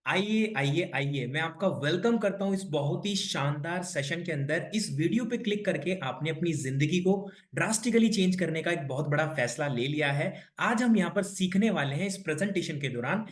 आइए आइए आइए, मैं आपका वेलकम करता हूं इस बहुत ही शानदार सेशन के अंदर। इस वीडियो पे क्लिक करके आपने अपनी जिंदगी को ड्रास्टिकली चेंज करने का एक बहुत बड़ा फैसला ले लिया है। आज हम यहाँ पर सीखने वाले हैं इस प्रेजेंटेशन के दौरान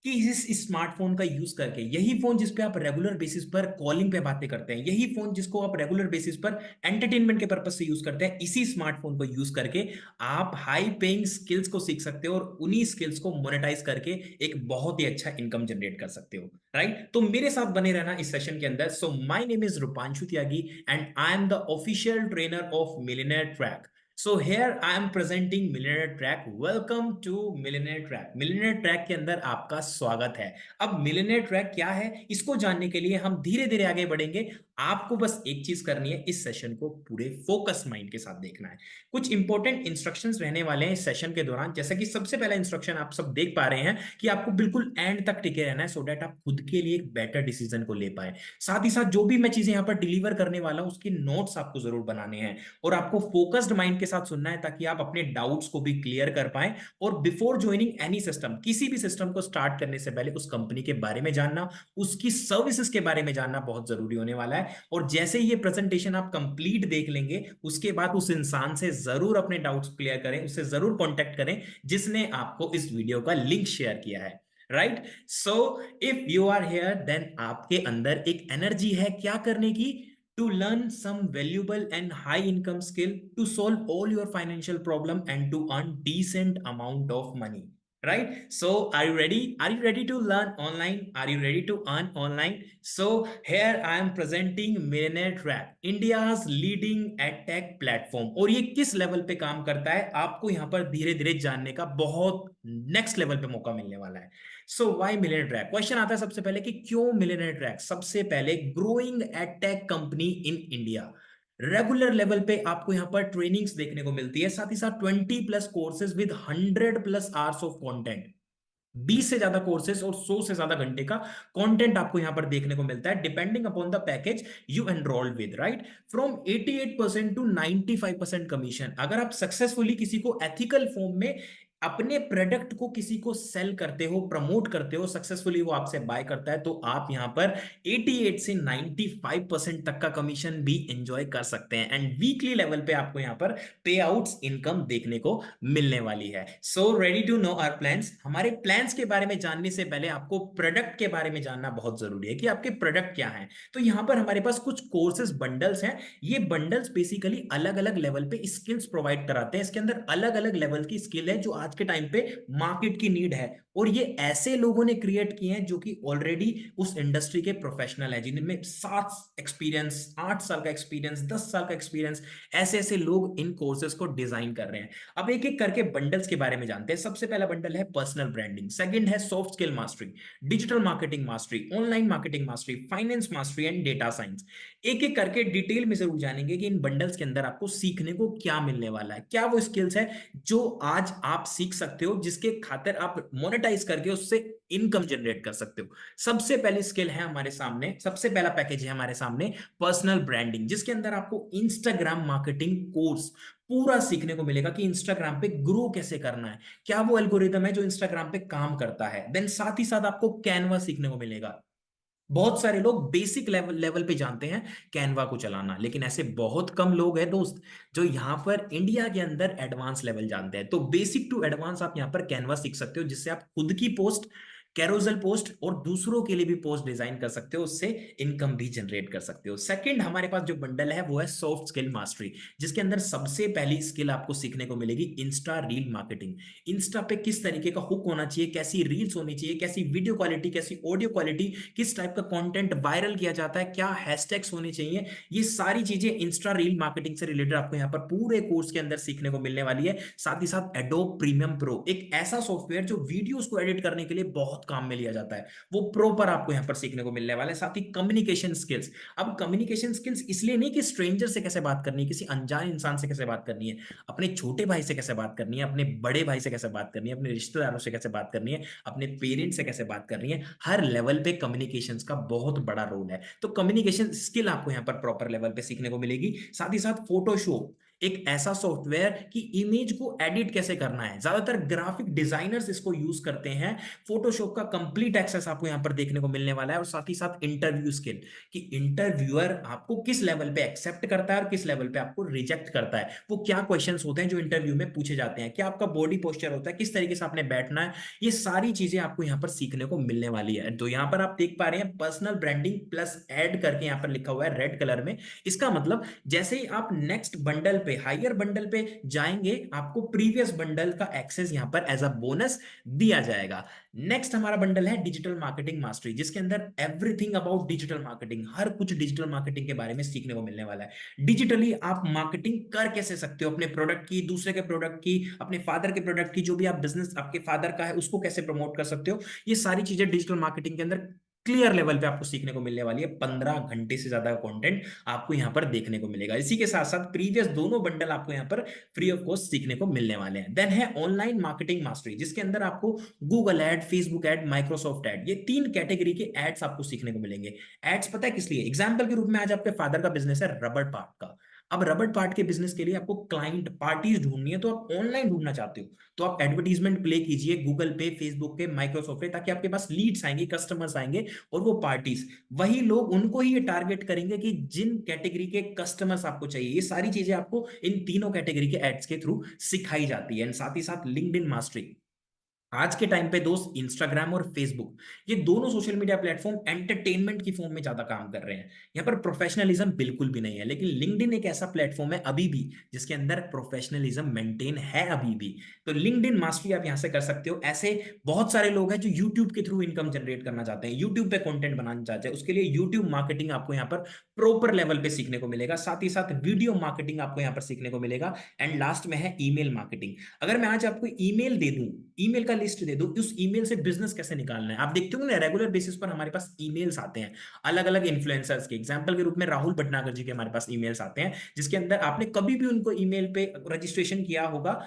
कि इस स्मार्टफोन का यूज करके, यही फोन जिस पे आप रेगुलर बेसिस पर कॉलिंग पे बातें करते हैं, यही फोन जिसको आप रेगुलर बेसिस पर एंटरटेनमेंट के पर्पज से यूज करते हैं, इसी स्मार्टफोन को यूज करके आप हाई पेइंग स्किल्स को सीख सकते हो और उन्हीं स्किल्स को मोनेटाइज करके एक बहुत ही अच्छा इनकम जनरेट कर सकते हो। राइट, तो मेरे साथ बने रहना इस सेशन के अंदर। So my name is Rupanshu Tyagi and I am the official trainer of millionaire track. So here I am presenting Millionaire Track. Welcome to Millionaire Track. Millionaire Track के अंदर आपका स्वागत है। अब Millionaire Track क्या है, इसको जानने के लिए हम धीरे धीरे आगे बढ़ेंगे। आपको बस एक चीज करनी है, इस सेशन को पूरे फोकस माइंड के साथ देखना है। कुछ इंपॉर्टेंट इंस्ट्रक्शंस रहने वाले हैं इस सेशन के दौरान। जैसा कि सबसे पहला इंस्ट्रक्शन आप सब देख पा रहे हैं कि आपको बिल्कुल एंड तक टिके रहना है, सो दैट आप खुद के लिए एक बेटर डिसीजन को ले पाए। साथ ही साथ जो भी मैं चीजें यहाँ पर डिलीवर करने वाला हूं, उसके नोट्स आपको जरूर बनाने हैं और आपको फोकस्ड माइंड के साथ सुनना है, ताकि आप अपने डाउट्स को भी क्लियर कर पाए। और बिफोर ज्वाइनिंग एनी सिस्टम, किसी भी सिस्टम को स्टार्ट करने से पहले उस कंपनी के बारे में जानना, उसकी सर्विसेज के बारे में जानना बहुत जरूरी होने वाला है। और जैसे ही ये प्रेजेंटेशन आप कंप्लीट देख लेंगे, उसके बाद उस इंसान से जरूर अपने डाउट्स क्लियर करें, उससे जरूर कांटेक्ट करें जिसने आपको इस वीडियो का लिंक शेयर किया है। Right, so if you are here then आपके अंदर एक एनर्जी है क्या करने की, to learn some valuable and high income skill to solve all your financial problem and to earn decent amount of money. Right, so are you ready? Are you ready to learn online? Are you ready to earn online? So here I am presenting Millionaire Track, India's leading edtech platform। और ये किस level पे काम करता है, आपको यहाँ पर धीरे धीरे जानने का बहुत नेक्स्ट लेवल पे मौका मिलने वाला है। So why millionaire track, question आता है सबसे पहले कि क्यों मिलियनेयर ट्रैक। सबसे पहले, growing edtech company in India. Regular level पे आपको यहां पर ट्रेनिंग्स देखने को मिलती है, साथ ही साथ 20+ courses with 100+ hours of content. 20 से ज्यादा कोर्सेज और 100 से ज्यादा घंटे का कंटेंट आपको यहां पर देखने को मिलता है, depending upon the package you enrolled with. Right, from 88% to 95% commission. अगर आप सक्सेसफुली किसी को एथिकल फॉर्म में अपने प्रोडक्ट को किसी को सेल करते हो, प्रमोट करते हो, सक्सेसफुली वो आपसे बाय करता है, तो आप यहां पर 88 से 95% तक का कमीशन भी एंजॉय कर सकते हैं। एंड वीकली लेवल पे आपको यहां पर पे आउट्स इनकम देखने को मिलने वाली है। So ready to know our plans. हमारे प्लान्स के बारे में जानने से पहले आपको प्रोडक्ट के बारे में जानना बहुत जरूरी है कि आपके प्रोडक्ट क्या हैं। तो यहां पर हमारे पास कुछ कोर्सेज बंडल्स हैं। ये बंडल्स बेसिकली अलग अलग लेवल पे स्किल्स प्रोवाइड कराते हैं। इसके अंदर अलग अलग लेवल की स्किल है जो आज के टाइम पे मार्केट की नीड है, और ये ऐसे लोगों ने क्रिएट किए हैं जो कि ऑलरेडी उस इंडस्ट्री के प्रोफेशनल है, जिनमें 7 एक्सपीरियंस, 8 साल का एक्सपीरियंस, 10 साल का एक्सपीरियंस, ऐसे ऐसे लोग इन कोर्सेज को डिजाइन कर रहे हैं। अब एक एक करके बंडल्स के बारे में जानते हैं। सबसे पहला बंडल है पर्सनल ब्रांडिंग, सेकंड है soft skill mastery, digital marketing mastery, online marketing mastery, finance mastery and data science. एक एक करके डिटेल में जरूर जानेंगे कि इन बंडल्स के अंदर आपको सीखने को क्या मिलने वाला है, क्या वो स्किल्स है जो आज आप सीख सकते हो, जिसके खातिर आप मोनेटाइज करके उससे इनकम जनरेट कर सकते हो। सबसे पहली स्किल है हमारे सामने, सबसे पहला पैकेज है हमारे सामने पर्सनल ब्रांडिंग, जिसके अंदर आपको इंस्टाग्राम मार्केटिंग कोर्स पूरा सीखने को मिलेगा कि इंस्टाग्राम पे ग्रो कैसे करना है, क्या वो एल्गोरिदम है जो इंस्टाग्राम पे काम करता है। देन साथ ही साथ आपको कैनवा सीखने को मिलेगा। बहुत सारे लोग बेसिक लेवल लेवल पे जानते हैं कैनवा को चलाना, लेकिन ऐसे बहुत कम लोग हैं दोस्त जो यहाँ पर इंडिया के अंदर एडवांस लेवल जानते हैं। तो बेसिक टू एडवांस आप यहाँ पर कैनवा सीख सकते हो, जिससे आप खुद की पोस्ट, कैरोसेल पोस्ट और दूसरों के लिए भी पोस्ट डिजाइन कर सकते हो, उससे इनकम भी जनरेट कर सकते हो। सेकंड हमारे पास जो बंडल है वो है सॉफ्ट स्किल मास्टरी, जिसके अंदर सबसे पहली स्किल आपको सीखने को मिलेगी इंस्टा रील मार्केटिंग। इंस्टा पे किस तरीके का हुक होना चाहिए, कैसी रील्स होनी चाहिए, कैसी वीडियो क्वालिटी, कैसी ऑडियो क्वालिटी, किस टाइप का कंटेंट वायरल किया जाता है, क्या हैशटैग्स होने चाहिए, ये सारी चीजें इंस्टा रील मार्केटिंग से रिलेटेड आपको यहाँ पर पूरे कोर्स के अंदर सीखने को मिलने वाली है। साथ ही साथ एडोब प्रीमियम प्रो, एक ऐसा सॉफ्टवेयर जो वीडियोस को एडिट करने के लिए बहुत काम में लिया जाता है, वो प्रो पर आपको यहाँ पर सीखने को मिलने वाला है। साथ ही कम्युनिकेशन स्किल्स। अब कम्युनिकेशन स्किल्स इसलिए नहीं कि स्ट्रेंजर से कैसे बात करनी है, किसी अनजान इंसान से कैसे बात करनी है, अपने छोटे भाई से कैसे बात करनी है, अपने बड़े भाई से कैसे बात करनी है, अपने रिश्तेदारों से कैसे बात करनी है, अपने पेरेंट्स से कैसे बात करनी है, हर लेवल पे कम्युनिकेशंस का बहुत बड़ा रोल है। तो कम्युनिकेशन स्किल आपको यहाँ पर प्रॉपर लेवल पे सीखने को मिलेगी। साथ ही साथ फोटोशॉप, एक ऐसा सॉफ्टवेयर कि इमेज को एडिट कैसे करना है। ज्यादातर ग्राफिक डिजाइनर्स इसको यूज करते हैं। फोटोशॉप का कंप्लीट एक्सेस आपको यहां पर देखने को मिलने वाला है, और साथ ही साथ इंटरव्यू स्किल, कि इंटरव्यूअर आपको किस लेवल पे एक्सेप्ट करता है और किस लेवल पे आपको रिजेक्ट करता है। वो क्या क्वेश्चंस होते हैं जो इंटरव्यू में पूछे जाते हैं, क्या आपका बॉडी पोस्चर होता है, किस तरीके से आपने बैठना है, ये सारी चीजें आपको यहाँ पर सीखने को मिलने वाली है। तो यहाँ पर आप देख पा रहे हैं पर्सनल ब्रांडिंग प्लस ऐड करके यहाँ पर लिखा हुआ है रेड कलर में। इसका मतलब जैसे ही आप नेक्स्ट बंडल पे, हायर बंडल पे जाएंगे, आपको प्रीवियस बंडल का एक्सेस यहाँ पर एज अ बोनस दिया जाएगा। नेक्स्ट हमारा बंडल है डिजिटल मार्केटिंग मास्टरी, जिसके अंदर एवरीथिंग अबाउट डिजिटल मार्केटिंग, हर कुछ डिजिटल मार्केटिंग के बारे में सीखने को मिलने वाला है। डिजिटली आप मार्केटिंग कर कैसे सकते हो अपने प्रोडक्ट की, दूसरे के प्रोडक्ट की, अपने फादर के प्रोडक्ट की, जो भी आप बिजनेस आपके फादर का है उसको कैसे प्रमोट कर सकते हो। ये सारी चीजें डिजिटल मार्केटिंग के अंदर क्लियर लेवल पे आपको सीखने को मिलने वाली है। 15 घंटे से ज्यादा का कंटेंट आपको यहां पर देखने को मिलेगा। इसी के साथ साथ प्रीवियस दोनों बंडल आपको यहां पर फ्री ऑफ कॉस्ट सीखने को मिलने वाले हैं। देन है ऑनलाइन मार्केटिंग मास्टरी, जिसके अंदर आपको Google ad, Facebook ad, Microsoft ad, ये 3 कैटेगरी के एड्स आपको सीखने को मिलेंगे। एड्स पता है किस लिए? एग्जाम्पल के रूप में आज आपके फादर का बिजनेस है रबड़ पार्ट का। अब रबड़ पार्ट के बिजनेस के लिए आपको क्लाइंट पार्टीज ढूंढनी है, तो आप ऑनलाइन ढूंढना चाहते हो, तो आप एडवर्टीजमेंट प्ले कीजिए गूगल पे, फेसबुक पे, माइक्रोसॉफ्ट पे, ताकि आपके पास लीड्स आएंगे, कस्टमर्स आएंगे, और वो पार्टीज, वही लोग, उनको ही ये टारगेट करेंगे कि जिन कैटेगरी के कस्टमर्स आपको चाहिए। ये सारी चीजें आपको इन तीनों कैटेगरी के एड्स के थ्रू सिखाई जाती है। साथ ही साथ लिंक्डइन मास्टरी। आज के टाइम पे दोस्त इंस्टाग्राम और फेसबुक, ये दोनों सोशल मीडिया प्लेटफॉर्म एंटरटेनमेंट की फॉर्म में ज्यादा काम कर रहे हैं। यहाँ पर प्रोफेशनलिज्म बिल्कुल भी नहीं है, लेकिन लिंक्डइन एक ऐसा प्लेटफॉर्म है अभी भी जिसके अंदर प्रोफेशनलिज्म मेंटेन है अभी भी। तो लिंक्डइन मास्टरी आप यहाँ से कर सकते हो। ऐसे बहुत सारे लोग हैं जो यूट्यूब के थ्रू इनकम जनरेट करना चाहते हैं, यूट्यूब पे कंटेंट बनाना चाहते हैं, उसके लिए यूट्यूब मार्केटिंग आपको यहाँ पर प्रॉपर लेवल पे सीखने को मिलेगा। साथ ही साथ वीडियो मार्केटिंग आपको यहाँ पर सीखने को मिलेगा। एंड लास्ट में है ईमेल मार्केटिंग। अगर मैं आज आपको ईमेल दे दूं, ईमेल का लिस्ट दे दो, उस ईमेल से बिजनेस कैसे निकालना है। आप देखते हो ना, रेगुलर बेसिस पर हमारे पास ईमेल्स आते हैं अलग अलग इन्फ्लुएंसर्स के। एग्जांपल के रूप में राहुल भटनागर जी के हमारे पास ईमेल्स आते हैं, जिसके अंदर आपने कभी भी उनको ईमेल पे रजिस्ट्रेशन किया होगा,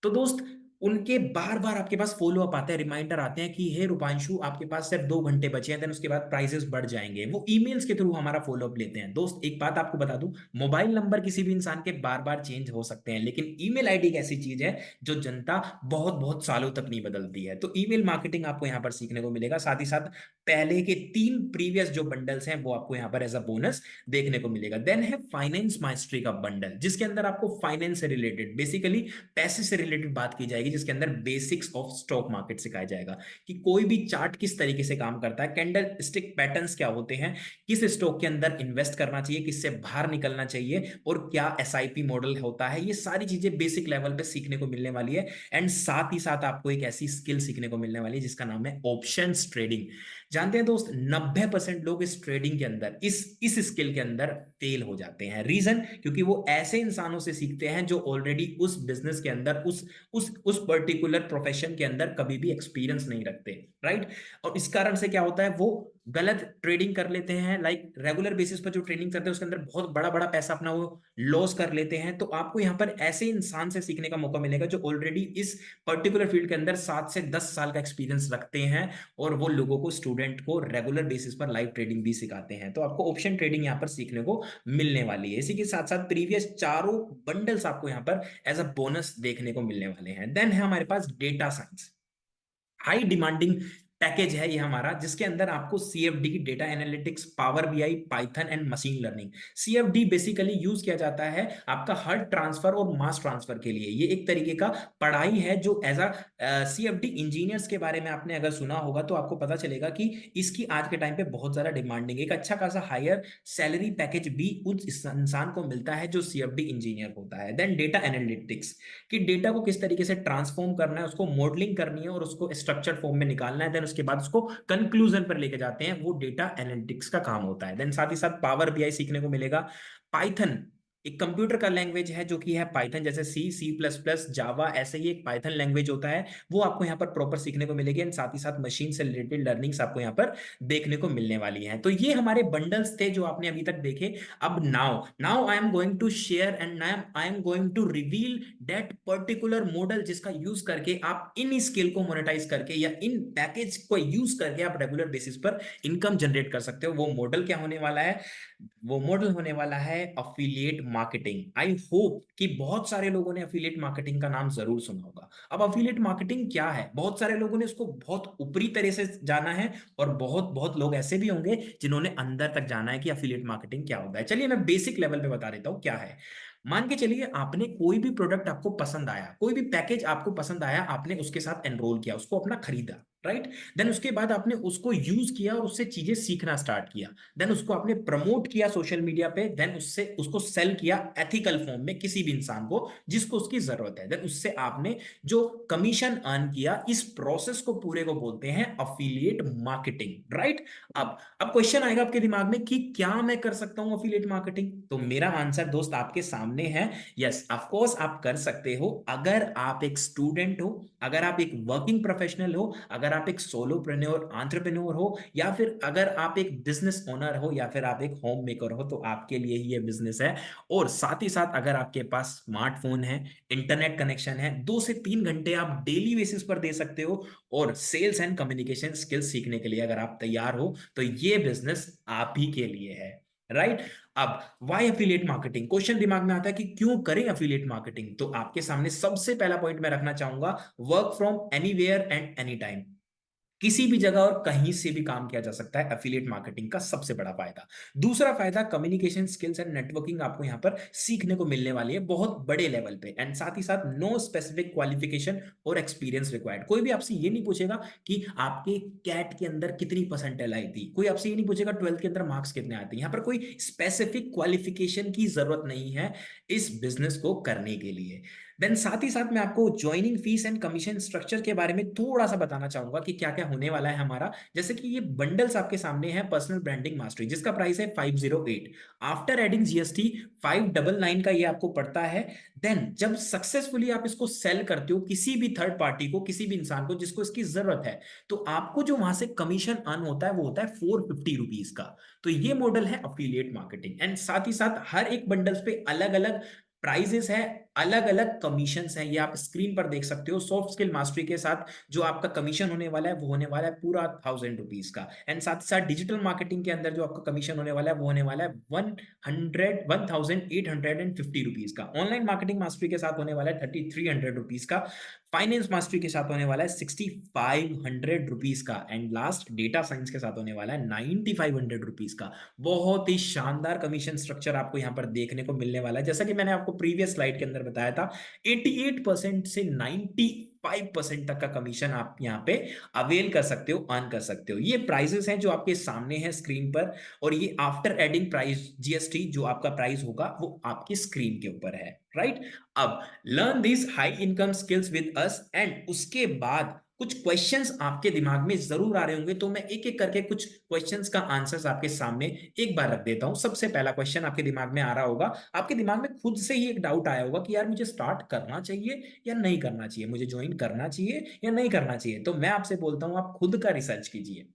तो दोस्त उनके बार बार आपके पास फॉलो अप आता है, रिमाइंडर आते हैं कि हे रूपांशु, आपके पास सिर्फ 2 घंटे बचे हैं, देन उसके बाद प्राइसेस बढ़ जाएंगे। वो ईमेल्स के थ्रू हमारा फॉलो अप लेते हैं। दोस्त एक बात आपको बता दूं, मोबाइल नंबर किसी भी इंसान के बार बार चेंज हो सकते हैं, लेकिन ईमेल आईडी एक ऐसी चीज है जो जनता बहुत बहुत सालों तक नहीं बदलती है। तो ईमेल मार्केटिंग आपको यहाँ पर सीखने को मिलेगा। साथ ही साथ पहले के 3 प्रीवियस जो बंडल्स हैं वो आपको यहाँ पर एज अ बोनस देखने को मिलेगा। देन है फाइनेंस मास्टरी का बंडल, जिसके अंदर आपको फाइनेंस से रिलेटेड, बेसिकली पैसे से रिलेटेड बात की जाएगी, जिसके अंदर बेसिक्स ऑफ स्टॉक मार्केट सिखाया जाएगा कि कोई भी चार्ट किस तरीके से काम करता है, कैंडल स्टिक पैटर्न्स क्या होते हैं, किस स्टॉक के अंदर इन्वेस्ट करना चाहिए, किससे बाहर निकलना चाहिए, और क्या एसआईपी मॉडल होता है। ये सारी चीजें बेसिक लेवल पे सीखने को मिलने वाली है। एंड साथ ही साथ आपको एक ऐसी स्किल सीखने को मिलने वाली है जिसका नाम है ऑप्शंस ट्रेडिंग। जानते हैं दोस्त, 90% लोग इस ट्रेडिंग के अंदर, इस स्किल के अंदर फेल हो जाते हैं। रीजन, क्योंकि वो ऐसे इंसानों से सीखते हैं जो ऑलरेडी उस बिजनेस के अंदर, उस पर्टिकुलर प्रोफेशन के अंदर कभी भी एक्सपीरियंस नहीं रखते, राइट। और इस कारण से क्या होता है, वो गलत ट्रेडिंग कर लेते हैं। लाइक रेगुलर बेसिस पर जो ट्रेडिंग करते हैं उसके अंदर बहुत बड़ा बड़ा पैसा अपना वो लॉस कर लेते हैं। तो आपको यहाँ पर ऐसे इंसान से सीखने का मौका मिलेगा जो ऑलरेडी इस पर्टिकुलर फील्ड के अंदर 7 से 10 साल का एक्सपीरियंस रखते हैं, और वो लोगों को, स्टूडेंट को रेगुलर बेसिस पर लाइव ट्रेडिंग भी सिखाते हैं। तो आपको ऑप्शन ट्रेडिंग यहाँ पर सीखने को मिलने वाली है। इसी के साथ साथ प्रीवियस चारों बंडल्स आपको यहाँ पर एज अ बोनस देखने को मिलने वाले हैं। देन है हमारे पास data science, high demanding package है ये हमारा, जिसके अंदर आपको CFD, data analytics, power BI, python and machine learning. CFD basically use किया जाता है आपका हर ट्रांसफर और मास ट्रांसफर के लिए। ये एक तरीके का पढ़ाई है जो एज अ सीएफडी इंजीनियर्स के बारे में आपने अगर सुना होगा तो आपको पता चलेगा कि इसकी आज के टाइम पे बहुत ज्यादा डिमांडिंग, एक अच्छा खासा हायर सैलरी पैकेज भी उस इंसान को मिलता है जो सीएफडी इंजीनियर होता है। देन डेटा एनालिटिक्स, कि डेटा को किस तरीके से ट्रांसफॉर्म करना है, उसको मॉडलिंग करनी है और उसको स्ट्रक्चर फॉर्म में निकालना है, देन उसके बाद उसको कंक्लूजन पर लेके जाते हैं, वो डेटा एनालिटिक्स का काम होता है। देन साथ ही साथ पावर बीआई सीखने को मिलेगा। पाइथन एक कंप्यूटर का लैंग्वेज है जो कि है पाइथन, जैसे सी, सी प्लस प्लस, जावा, ऐसे ही एक पाइथन लैंग्वेज होता है, वो आपको यहाँ पर प्रॉपर सीखने को मिलेगी। एंड साथ ही साथ मशीन से रिलेटेड लर्निंग्स आपको यहाँ पर देखने को मिलने वाली है। तो ये हमारे बंडल्स थे जो आपने अभी तक देखे। अब now now I am going to share and I am going to reveal that particular model जिसका यूज करके आप इन स्किल को मोनेटाइज करके या इन पैकेज को यूज करके आप रेगुलर बेसिस पर इनकम जनरेट कर सकते हो। वो मॉडल क्या होने वाला है? वो मॉडल होने वाला है अफिलिएट मार्केटिंग। आई होप कि बहुत सारे लोगों ने अफिलिएट मार्केटिंग का नाम जरूर सुना होगा। अब अफिलिएट मार्केटिंग क्या है, बहुत सारे लोगों ने इसको बहुत ऊपरी तरह से जाना है, और बहुत बहुत लोग ऐसे भी होंगे जिन्होंने अंदर तक जाना है कि अफिलिएट मार्केटिंग क्या होता है। चलिए मैं बेसिक लेवल पे बता देता हूं क्या है। मान के चलिए आपने कोई भी प्रोडक्ट आपको पसंद आया, कोई भी पैकेज आपको पसंद आया, आपने उसके साथ एनरोल किया, उसको अपना खरीदा, राइट। देन उसके बाद आपने उसको यूज किया और उससे चीजें सीखना स्टार्ट किया। देन उसको आपने प्रमोट किया सोशल मीडिया पे। देन उससे उसको सेल किया एथिकल फॉर्म में किसी भी इंसान को जिसको उसकी जरूरत है। देन उससे आपने जो कमीशन अर्न किया, इस प्रोसेस को पूरे को बोलते हैं अफिलिएट मार्केटिंग, राइट। अब क्वेश्चन आएगा आपके दिमाग में कि क्या मैं कर सकता हूं अफिलिएट मार्केटिंग? तो मेरा आंसर दोस्त आपके सामने है। यस, ऑफ कोर्स आप कर सकते हो। अगर आप एक स्टूडेंट हो, अगर आप एक वर्किंग प्रोफेशनल हो, अगर आप एक सोलोप्रेन्योर एंटरप्रेन्योर हो, या फिर अगर आप एक बिजनेस ओनर हो, या फिर आप एक होम मेकर हो, तो आपके लिए ही ये बिजनेस है। और साथ ही साथ अगर आपके पास स्मार्टफोन है, इंटरनेट कनेक्शन है, 2 से 3 घंटे आप डेली बेसिस पर दे सकते हो। और सेल्स एंड कम्युनिकेशन स्किल्स सीखने के लिए अगर आप तैयार हो, तो ये बिजनेस आप ही के लिए है, राइट। अब वाई एफिलिएट मार्केटिंग, क्वेश्चन दिमाग में आता है कि क्यों करें एफिलिएट मार्केटिंग। तो आपके सामने सबसे पहला पॉइंट मैं रखना चाहूंगा, work from anywhere and any time. किसी भी जगह और कहीं से भी काम किया जा सकता है, एफिलिएट मार्केटिंग का सबसे बड़ा फायदा। दूसरा फायदा, कम्युनिकेशन स्किल्स एंड नेटवर्किंग आपको यहां पर सीखने को मिलने वाली है बहुत बड़े लेवल पे। एंड साथ ही साथ नो स्पेसिफिक क्वालिफिकेशन और एक्सपीरियंस रिक्वायर्ड। कोई भी आपसे ये नहीं पूछेगा कि आपके कैट के अंदर कितनी परसेंटाइल आई थी, कोई आपसे ये नहीं पूछेगा 12th के अंदर मार्क्स कितने आते हैं। यहां पर कोई स्पेसिफिक क्वालिफिकेशन की जरूरत नहीं है इस बिजनेस को करने के लिए। देन साथ ही साथ मैं आपको joining fees and commission structure के बारे में थोड़ा सा बताना चाहूंगा कि क्या क्या होने वाला है हमारा। जैसे कि ये बंडल्स आपके सामने है, पर्सनल ब्रांडिंग मास्टरी, जिसका प्राइस है 508। आफ्टर एडिंग जीएसटी 599 का ये आपको पड़ता है। देन जब सक्सेसफुली आप इसको सेल करते हो किसी भी थर्ड पार्टी को, किसी भी इंसान को जिसको इसकी जरूरत है, तो आपको जो वहां से कमीशन अर्न होता है वो होता है 450 रुपीज का। तो ये मॉडल है अफिलिएट मार्केटिंग। एंड साथ ही साथ हर एक बंडल्स पे अलग अलग प्राइजेस है, अलग अलग कमीशंस हैं, ये आप स्क्रीन पर देख सकते हो। सॉफ्ट स्किल मास्टरी के साथ जो आपका कमीशन होने वाला है वो होने वाला है पूरा 1000 रुपीज का। एंड साथ ही साथ डिजिटल मार्केटिंग के अंदर जो आपका कमीशन होने वाला है वो होने वाला है 1850 रुपीज का। ऑनलाइन मार्केटिंग मास्टरी के साथ होने वाला है 3300 रुपीज का। फाइनेंस मास्टरी के साथ होने वाला है 6500 रुपीज का। एंड लास्ट डेटा साइंस के साथ होने वाला है 9500 रुपीज का। बहुत ही शानदार कमीशन स्ट्रक्चर आपको यहां पर देखने को मिलने वाला है। जैसा कि मैंने आपको प्रीवियस स्लाइड के अंदर बताया था, 88% से 95% तक का कमीशन आप यहां पे अवेल कर सकते हो, अर्न कर सकते हो। ये प्राइसेस हैं जो आपके सामने हैं स्क्रीन पर, और ये आफ्टर एडिंग प्राइस जीएसटी जो आपका प्राइस होगा वो आपकी स्क्रीन के ऊपर है, राइट। अब learn this high income skills with us. And उसके बाद कुछ क्वेश्चंस आपके दिमाग में जरूर आ रहे होंगे, तो मैं एक एक करके कुछ क्वेश्चंस का आंसर्स आपके सामने एक बार रख देता हूं। सबसे पहला क्वेश्चन आपके दिमाग में आ रहा होगा, आपके दिमाग में खुद से ही एक डाउट आया होगा कि यार मुझे स्टार्ट करना चाहिए या नहीं करना चाहिए, मुझे ज्वाइन करना चाहिए या नहीं करना चाहिए। तो मैं आपसे बोलता हूं, आप खुद का रिसर्च कीजिए।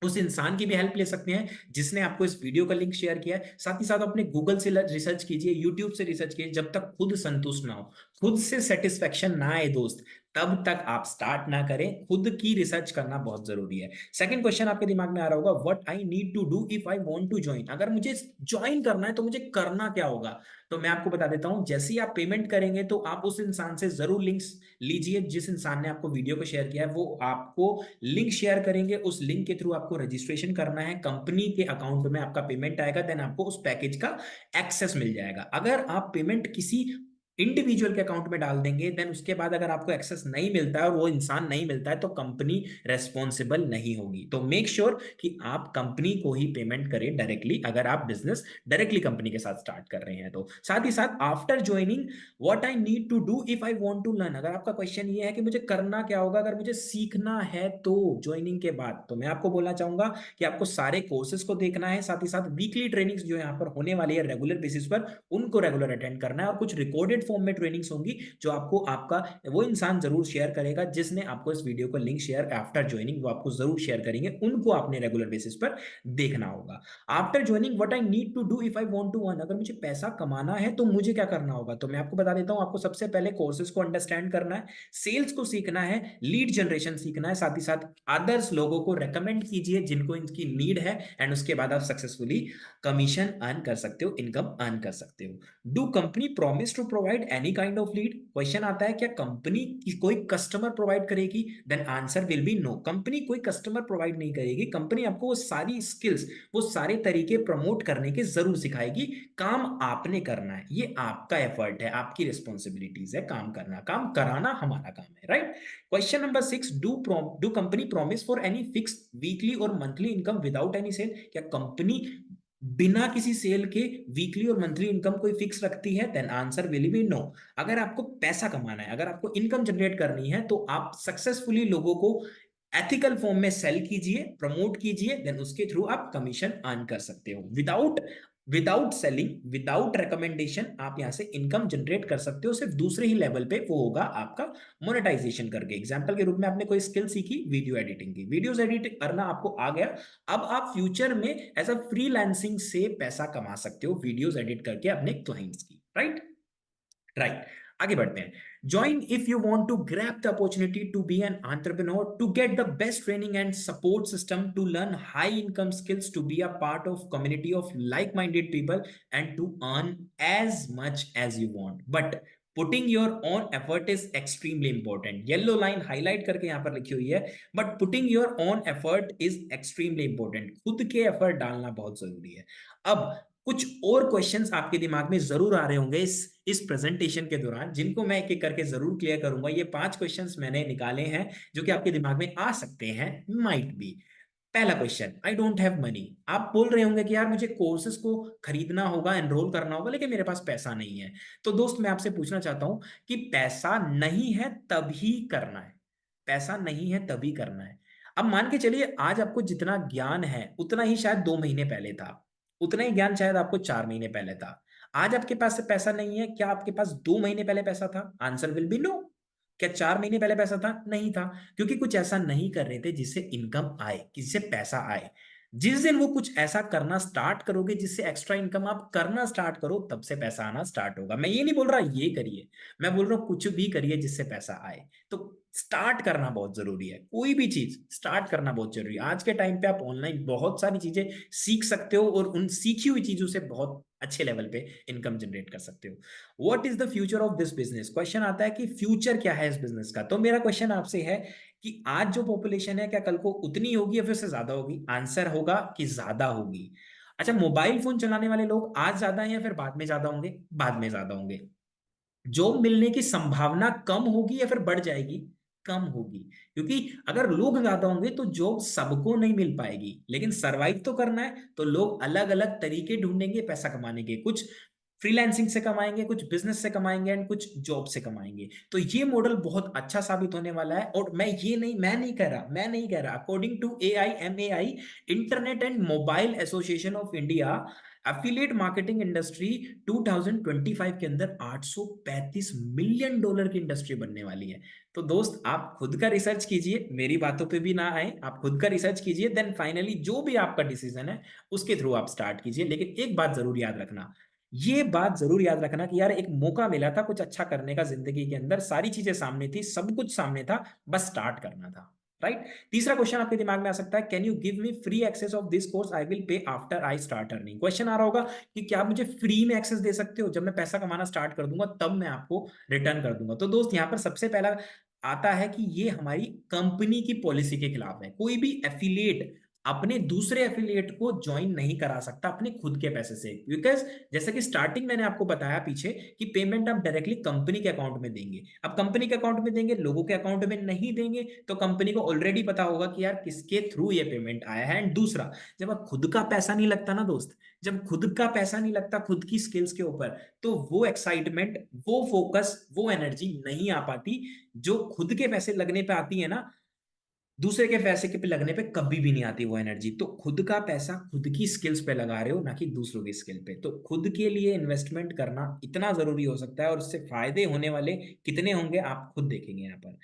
उस इंसान की भी हेल्प ले सकते हैं जिसने आपको इस वीडियो का लिंक शेयर किया है। साथ ही साथ अपने गूगल से रिसर्च कीजिए, यूट्यूब से रिसर्च कीजिए, जब तक खुद संतुष्ट ना हो, खुद से सेटिस्फेक्शन ना आए दोस्त, तब तक आप स्टार्ट ना करें। खुद की रिसर्च करना बहुत जरूरी है। सेकंड क्वेश्चन आपके दिमाग में आ रहा होगा, what I need to do if I want to join. अगर मुझे ज्वाइन करना है तो मुझे करना क्या होगा? तो मैं आपको बता देता हूं, जैसे ही आप पेमेंट करेंगे तो आप उस इंसान से जरूर लिंक्स लीजिए। जिस इंसान ने आपको वीडियो को शेयर किया है वो आपको लिंक शेयर करेंगे, उस लिंक के थ्रू आपको रजिस्ट्रेशन करना है, कंपनी के अकाउंट में आपका पेमेंट आएगा, देन आपको उस पैकेज का एक्सेस मिल जाएगा। अगर आप पेमेंट किसी इंडिविजुअल के अकाउंट में डाल देंगे, देन उसके बाद अगर आपको एक्सेस नहीं मिलता है और वो इंसान नहीं मिलता है, तो कंपनी रेस्पॉन्सिबल नहीं होगी। तो मेक श्योर कि आप कंपनी को ही पेमेंट करें डायरेक्टली, अगर आप बिजनेस डायरेक्टली कंपनी के साथ स्टार्ट कर रहे हैं तो। साथ ही साथ after joining what I need to do if I want to learn. अगर आपका क्वेश्चन ये है कि मुझे करना क्या होगा अगर मुझे सीखना है तो ज्वाइनिंग के बाद, तो मैं आपको बोलना चाहूंगा कि आपको सारे कोर्सेज को देखना है। साथ ही साथ वीकली ट्रेनिंग्स जो यहाँ पर होने वाली है रेगुलर बेसिस पर, उनको रेगुलर अटेंड करना है, और कुछ रिकॉर्डेड अपडेटेड फॉर्म में ट्रेनिंग्स होंगी जो आपको आपका वो इंसान जरूर शेयर करेगा जिसने आपको इस वीडियो को लिंक शेयर आफ्टर ज्वाइनिंग वो आपको जरूर शेयर करेंगे, उनको आपने रेगुलर बेसिस पर देखना होगा। After joining what I need to do if I want to earn, अगर मुझे पैसा कमाना है तो मुझे क्या करना होगा, तो मैं आपको बता देता हूं। आपको सबसे पहले कोर्सेज को अंडरस्टैंड करना है, सेल्स को सीखना है, लीड जनरेशन सीखना है, साथ ही साथ अदर्स लोगों को रेकमेंड कीजिए जिनको इनकी नीड है, एंड उसके बाद आप सक्सेसफुली कमीशन अर्न कर सकते हो, इनकम अर्न कर सकते हो। Do company promise to provide any kind of lead, question आता है क्या कंपनी कोई कस्टमर प्रोवाइड करेगी, then answer will be no. Company कोई कस्टमर प्रोवाइड नहीं करेगी, कंपनी आपको वो सारी स्किल्स, वो सारे तरीके प्रमोट करने के जरूर सिखाएगी। काम आपने करना है, ये आपका एफर्ट है, आपकी रिस्पॉन्सिबिलिटीज है काम करना, काम कराना हमारा काम है, right. Question number 6, do company promise for any fixed weekly और monthly income without any sale, क्या कंपनी बिना किसी सेल के वीकली और मंथली इनकम कोई फिक्स रखती है, then answer will be no. अगर आपको पैसा कमाना है, अगर आपको इनकम जनरेट करनी है, तो आप सक्सेसफुली लोगों को एथिकल फॉर्म में सेल कीजिए, प्रमोट कीजिए, देन उसके थ्रू आप कमीशन अर्न कर सकते हो। Without without selling, without recommendation आप यहां से इनकम जनरेट कर सकते हो, सिर्फ दूसरे ही लेवल पे वो होगा आपका मोनेटाइजेशन करके। एग्जांपल के रूप में आपने कोई स्किल सीखी वीडियो एडिटिंग की, वीडियोस एडिट करना आपको आ गया, अब आप फ्यूचर में एज अ फ्रीलांसिंग से पैसा कमा सकते हो वीडियोस एडिट करके अपने क्लाइंट्स की, राइट। राइट, आगे बढ़ते हैं। Join if you want to grab the opportunity to be an entrepreneur, to get the best training and support system, to learn high income skills, to be a part of community of like minded people and to earn as much as you want, but putting your own effort is extremely important. Yellow line highlight करके यहां पर लिखी हुई है, but putting your own effort is extremely important, खुद के effort डालना बहुत जरूरी है। अब कुछ और क्वेश्चंस आपके दिमाग में जरूर आ रहे होंगे इस प्रेजेंटेशन के दौरान, जिनको मैं एक एक करके जरूर क्लियर करूंगा। ये 5 क्वेश्चंस मैंने निकाले हैं जो कि आपके दिमाग में आ सकते हैं, माइट बी। पहला question, I don't have money. आप बोल रहे होंगे कि यार मुझे कोर्सेज को खरीदना होगा, एनरोल करना होगा, लेकिन मेरे पास पैसा नहीं है। तो दोस्त मैं आपसे पूछना चाहता हूं कि पैसा नहीं है तभी करना है, पैसा नहीं है तभी करना है। अब मान के चलिए आज आपको जितना ज्ञान है उतना ही शायद 2 महीने पहले था, उतना ही ज्ञान शायद आपको 4 महीने पहले था। आज आपके पास से पैसा नहीं है, क्या आपके पास 2 महीने पहले पैसा था? Answer will be no. क्या 4 महीने पहले पैसा था? नहीं था, क्योंकि कुछ ऐसा नहीं कर रहे थे जिससे इनकम आए, जिससे पैसा आए। जिस दिन वो कुछ ऐसा करना स्टार्ट करोगे जिससे एक्स्ट्रा इनकम आप करना स्टार्ट करो, तब से पैसा आना स्टार्ट होगा। मैं ये नहीं बोल रहा ये करिए, मैं बोल रहा हूं कुछ भी करिए जिससे पैसा आए। तो स्टार्ट करना बहुत जरूरी है, कोई भी चीज स्टार्ट करना बहुत जरूरी है। आज के टाइम पे आप ऑनलाइन बहुत सारी चीजें सीख सकते हो और उन सीखी हुई चीजों से बहुत अच्छे लेवल पे इनकम जनरेट कर सकते हो। What is the future of this business, question आता है कि फ्यूचर क्या है इस बिजनेस का। तो मेरा क्वेश्चन आपसे है कि आज जो पॉपुलेशन है क्या कल को उतनी होगी या फिर से ज्यादा होगी? आंसर होगा कि ज्यादा होगी। अच्छा, मोबाइल फोन चलाने वाले लोग आज ज्यादा हैं या फिर बाद में ज्यादा होंगे? बाद में ज्यादा होंगे। जॉब मिलने की संभावना कम होगी या फिर बढ़ जाएगी? कम होगी, क्योंकि अगर लोग ज्यादा होंगे तो जॉब सबको नहीं मिल पाएगी, लेकिन सरवाइव तो करना है तो लोग अलग अलग तरीके ढूंढेंगे पैसा कमाने के। कुछ फ्रीलांसिंग से कमाएंगे, कुछ बिजनेस से कमाएंगे एंड कुछ जॉब से कमाएंगे। तो ये मॉडल बहुत अच्छा साबित होने वाला है। और मैं नहीं कह रहा, according to AIMAI, internet and mobile association of India, affiliate marketing industry 2025 के अंदर $835 मिलियन की इंडस्ट्री बनने वाली है। तो दोस्त आप खुद का रिसर्च कीजिए, मेरी बातों पे भी ना आए, आप खुद का रिसर्च कीजिए, देन फाइनली जो भी आपका डिसीजन है उसके थ्रू आप स्टार्ट कीजिए। लेकिन एक बात जरूर याद रखना, ये बात जरूर याद रखना कि यार एक मौका मिला था कुछ अच्छा करने का जिंदगी के अंदर, सारी चीजें सामने थी, सब कुछ सामने था, बस स्टार्ट करना था, राइट। तीसरा क्वेश्चन आपके दिमाग में आ सकता है, can you give me free access of this course, I will pay after I start earning. Question आ रहा होगा कि क्या आप मुझे फ्री में एक्सेस दे सकते हो, जब मैं पैसा कमाना स्टार्ट कर दूंगा तब मैं आपको रिटर्न कर दूंगा। तो दोस्त यहां पर सबसे पहला आता है कि ये हमारी कंपनी की पॉलिसी के खिलाफ है। कोई भी एफिलिएट अपने दूसरे एफिलिएट को ज्वाइन नहीं करा सकता अपने खुद के पैसे से, बिकॉज जैसे कि स्टार्टिंग मैंने आपको बताया पीछे कि पेमेंट आप डायरेक्टली कंपनी के अकाउंट में देंगे। अब कंपनी के अकाउंट में देंगे, लोगों के अकाउंट में नहीं देंगे, तो कंपनी को ऑलरेडी पता होगा कि यार किसके थ्रू ये पेमेंट आया है। एंड दूसरा, जब आप खुद का पैसा नहीं लगता ना दोस्त, जब खुद का पैसा नहीं लगता खुद की स्किल्स के ऊपर, तो वो एक्साइटमेंट, वो फोकस, वो एनर्जी नहीं आ पाती जो खुद के पैसे लगने पे आती है ना। दूसरे के पैसे के पे लगने पे कभी भी नहीं आती वो एनर्जी। तो खुद का पैसा खुद की स्किल्स पे लगा रहे हो, ना कि दूसरों की स्किल पे। तो खुद के लिए इन्वेस्टमेंट करना इतना जरूरी हो सकता है, और उससे फायदे होने वाले कितने होंगे आप खुद देखेंगे यहाँ पर।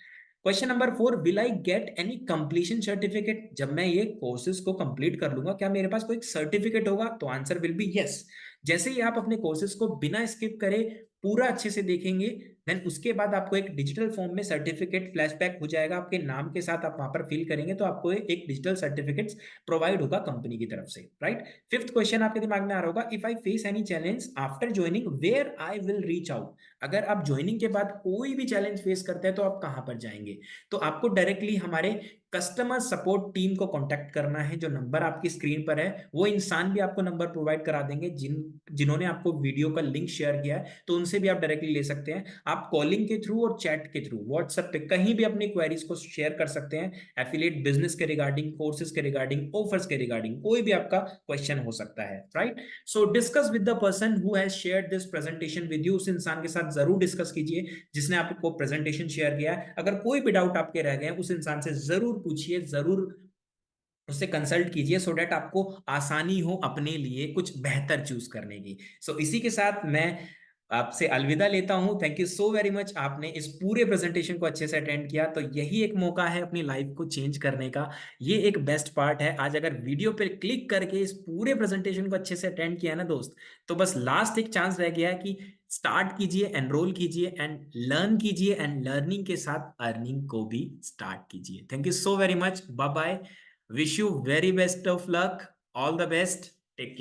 Question number 4, will I get any completion certificate? जब मैं ये कोर्सेज को कंप्लीट कर लूंगा, क्या मेरे पास कोई सर्टिफिकेट होगा? तो आंसर विल बी यस। जैसे ही आप अपने कोर्सेज को बिना स्किप करे पूरा अच्छे से देखेंगे, देन उसके बाद आपको एक डिजिटल फॉर्म में सर्टिफिकेट फ्लैशबैक हो जाएगा आपके नाम के साथ। आप वहां पर फिल करेंगे तो आपको एक डिजिटल सर्टिफिकेट प्रोवाइड होगा कंपनी की तरफ से, राइट। फिफ्थ क्वेश्चन आपके दिमाग में आ रहा होगा, if I face any challenge after joining where I will reach out? अगर आप ज्वाइनिंग के बाद कोई भी चैलेंज फेस करते हैं तो आप कहां पर जाएंगे? तो आपको डायरेक्टली हमारे कस्टमर सपोर्ट टीम को कांटेक्ट करना है। जो नंबर आपकी स्क्रीन पर है, वो इंसान भी आपको नंबर प्रोवाइड करा देंगे जिन्होंने आपको वीडियो का लिंक शेयर किया है, तो उनसे भी आप डायरेक्टली ले सकते हैं। आप कॉलिंग के थ्रू और चैट के थ्रू व्हाट्सएप पे कहीं भी अपनी क्वेरीज को शेयर कर सकते हैं। एफिलिएट बिजनेस के रिगार्डिंग, कोर्सेज के रिगार्डिंग, ऑफर्स के रिगार्डिंग कोई भी आपका क्वेश्चन हो सकता है, right. So discuss with the person who has shared this presentation with you. उस इंसान के साथ जरूर डिस्कस कीजिए जिसने आपको प्रेजेंटेशन शेयर किया है। अगर कोई भी डाउट आपके रह गए हैं, उस इंसान से जरूर पूछिए, जरूर उससे कंसल्ट कीजिए, सो डेट आपको आसानी हो अपने लिए कुछ बेहतर चूज करने की। सो इसी के साथ मैं आपसे अलविदा लेता हूं। Thank you so very much, आपने इस पूरे प्रेजेंटेशन को अच्छे से अटेंड किया। तो यही एक मौका है अपनी लाइफ को चेंज करने का, ये एक बेस्ट पार्ट है। आज अगर वीडियो पे क्लिक करके इस पूरे प्रेजेंटेशन को अच्छे से अटेंड किया ना दोस्त, तो बस लास्ट एक चांस रह गया है कि स्टार्ट कीजिए, एनरोल कीजिए एंड लर्न कीजिए, एंड लर्निंग के साथ अर्निंग को भी स्टार्ट कीजिए। Thank you so very much, bye bye. Wish you very best of luck. All the best.